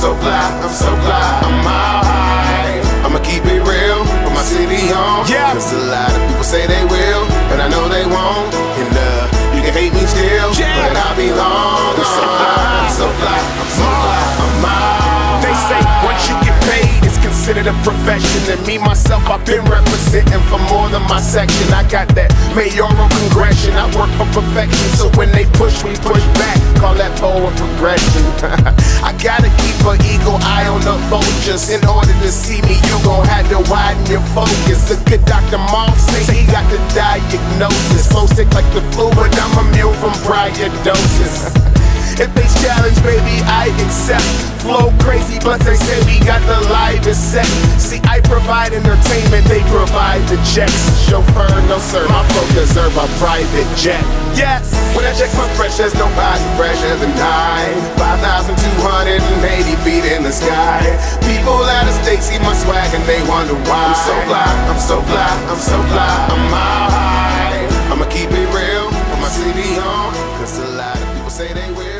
so fly, I'm so fly, I'm mile high. I'ma keep it real, put my city on. Yeah. Cause a lot of people say they will, and I know they won't. And you can hate me still, yeah, but I'll be long. I'm so fly, I'm so fly, I'm so fly, I'm mile. They say once you get paid, it's considered a profession. And me, myself, I've been representing for more than my section. I got that mayoral congression. I work for perfection, so when they push, we push back. Call that forward progression. I gotta keep an eagle eye on the vultures. In order to see me, you gon' have to widen your focus. The good Dr. Moss say he got the diagnosis. Flow sick like the flu, but I'm immune from prior doses. If it's challenge, baby, I accept. Flow crazy, but they say we got the livest set. See, I provide entertainment, they provide the checks. Chauffeur, no sir, my flow deserve a private jet. Yes, when I check my fresh, there's nobody fresher than I. 5,280 feet in the sky. People out of state see my swag and they wonder why. I'm so fly, I'm so fly, I'm so fly, I'm mile high. I'ma keep it real, put my city on. Cause a lot of people say they will.